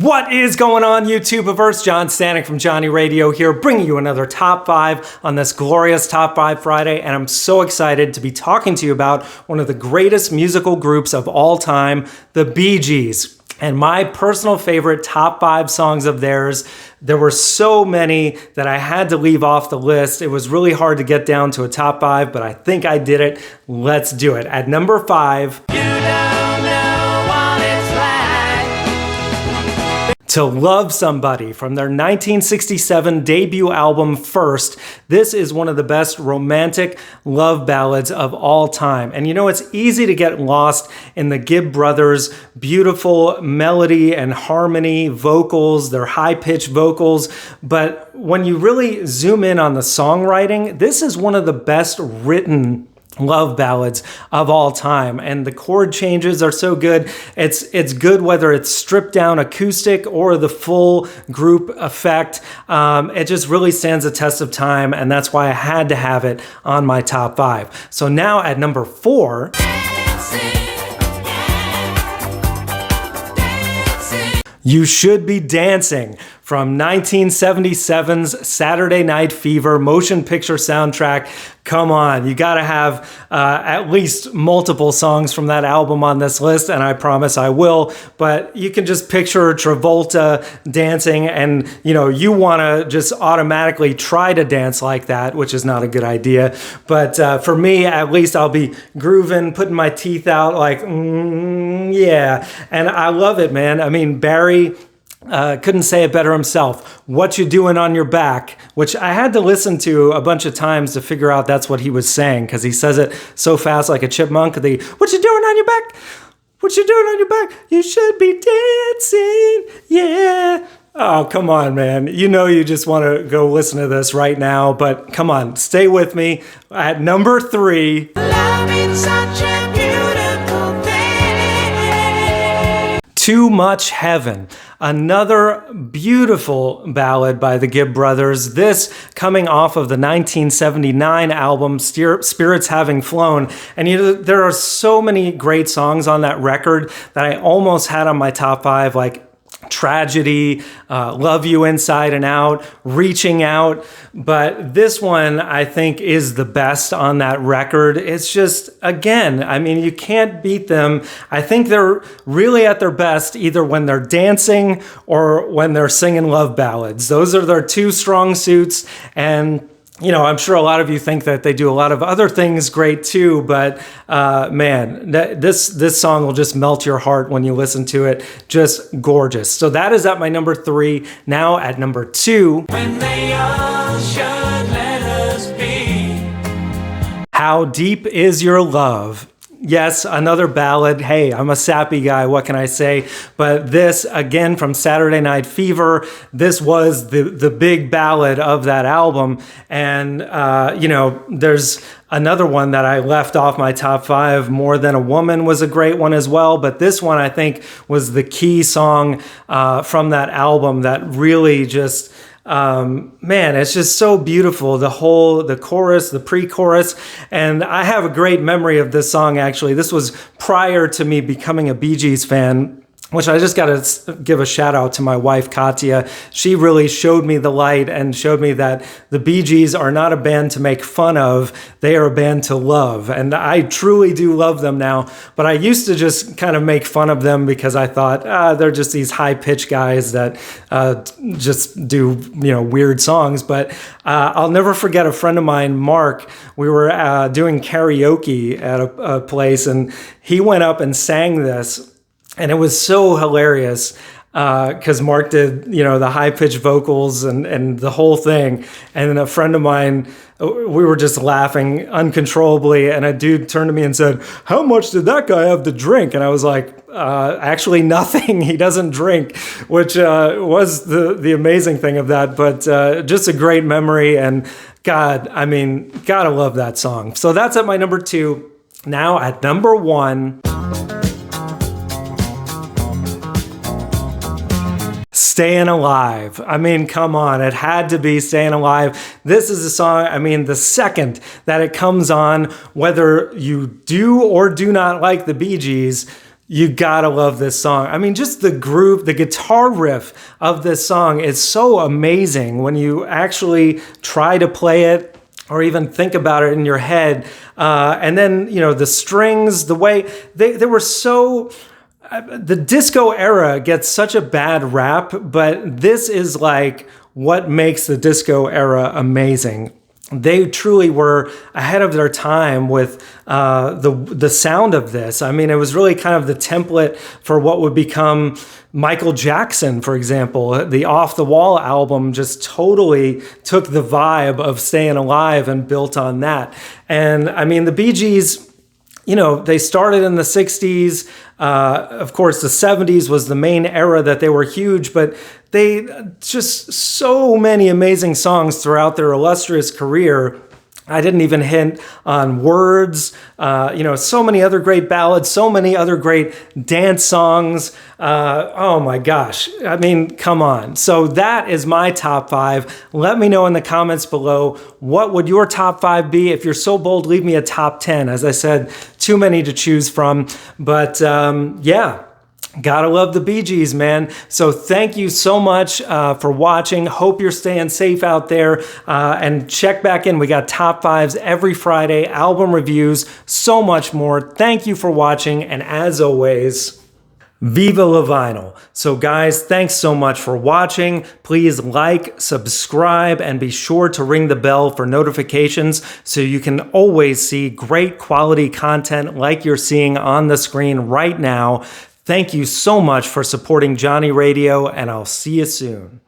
What is going on, YouTubeverse? John Stanek from Johnny Radio here, bringing you another Top 5 on this glorious Top 5 Friday, and I'm so excited to be talking to you about one of the greatest musical groups of all time, the Bee Gees. And my personal favorite top 5 songs of theirs. There were so many that I had to leave off the list. It was really hard to get down to a top 5, but I think I did it. Let's do it. At number 5... To Love Somebody from their 1967 debut album First. This is one of the best romantic love ballads of all time. And you know, it's easy to get lost in the Gibb brothers' beautiful melody and harmony vocals, their high-pitched vocals. But when you really zoom in on the songwriting, this is one of the best written love ballads of all time, and the chord changes are so good. It's good whether it's stripped down acoustic or the full group effect. It just really stands the test of time, and that's why I had to have it on my top 5. So now at number 4, You Should Be Dancing from 1977's Saturday Night Fever motion picture soundtrack. Come on, you gotta have at least multiple songs from that album on this list, and I promise I will. But you can just picture Travolta dancing, and you know, you wanna just automatically try to dance like that, which is not a good idea. But for me, at least I'll be grooving, putting my teeth out like, yeah. And I love it, man. I mean, Barry couldn't say it better himself. What you doing on your back? Which I had to listen to a bunch of times to figure out that's what he was saying, because he says it so fast like a chipmunk. What you doing on your back? What you doing on your back? You should be dancing, yeah. Oh, come on, man. You know you just want to go listen to this right now, but come on, stay with me. At number 3... Love is such a beautiful thing. Too Much Heaven. Another beautiful ballad by the Gibb brothers. This coming off of the 1979 album Spirits Having Flown. And you know, there are so many great songs on that record that I almost had on my top 5, like Tragedy, Love You Inside and Out, Reaching Out. But this one, I think, is the best on that record. It's just, again, I mean, you can't beat them. I think they're really at their best either when they're dancing or when they're singing love ballads. Those are their two strong suits. And you know, I'm sure a lot of you think that they do a lot of other things great too, but man, this song will just melt your heart when you listen to it. Just gorgeous. So that is at my number 3. Now at number 2. When they all should let us be. How Deep Is Your Love? Yes, another ballad. Hey, I'm a sappy guy, what can I say? But this, again, from Saturday Night Fever, this was the big ballad of that album. And, you know, there's another one that I left off my top 5. More Than a Woman was a great one as well. But this one, I think, was the key song from that album that really just... man, it's just so beautiful. The chorus, the pre-chorus, and I have a great memory of this song, actually. This was prior to me becoming a Bee Gees fan, which I just got to give a shout out to my wife, Katya. She really showed me the light and showed me that the Bee Gees are not a band to make fun of. They are a band to love. And I truly do love them now. But I used to just kind of make fun of them because I thought, they're just these high-pitched guys that just do, you know, weird songs. But I'll never forget a friend of mine, Mark. We were doing karaoke at a place, and he went up and sang this. And it was so hilarious because Mark did, you know, the high-pitched vocals and the whole thing. And then a friend of mine, we were just laughing uncontrollably. And a dude turned to me and said, "How much did that guy have to drink?" And I was like, actually nothing. He doesn't drink, which was the amazing thing of that. But just a great memory. And God, I mean, gotta love that song. So that's at my number 2. Now at number 1... Stayin Alive. I mean, come on, it had to be Stayin Alive. This is a song, I mean, the second that it comes on, whether you do or do not like the Bee Gees, You gotta love this song. I mean, just the groove, the guitar riff of this song is so amazing when you actually try to play it or even think about it in your head. And then, you know, the strings, the way they were so... The disco era gets such a bad rap, but this is like what makes the disco era amazing. They truly were ahead of their time with the sound of this. I mean, it was really kind of the template for what would become Michael Jackson, for example. The Off the Wall album just totally took the vibe of Stayin' Alive and built on that. And I mean, the Bee Gees, you know, they started in the 60s. Of course, the 70s was the main era that they were huge, but they just so many amazing songs throughout their illustrious career. I didn't even hint on Words, you know, so many other great ballads, so many other great dance songs. Oh my gosh. I mean, come on. So that is my top 5. Let me know in the comments below, what would your top 5 be? If you're so bold, leave me a top 10. As I said, too many to choose from. But yeah. Gotta love the Bee Gees, man. So thank you so much for watching. Hope you're staying safe out there. And check back in. We got top 5s every Friday, album reviews, so much more. Thank you for watching. And as always, Viva la Vinyl. So guys, thanks so much for watching. Please like, subscribe, and be sure to ring the bell for notifications so you can always see great quality content like you're seeing on the screen right now. Thank you so much for supporting Johnny Radio, and I'll see you soon.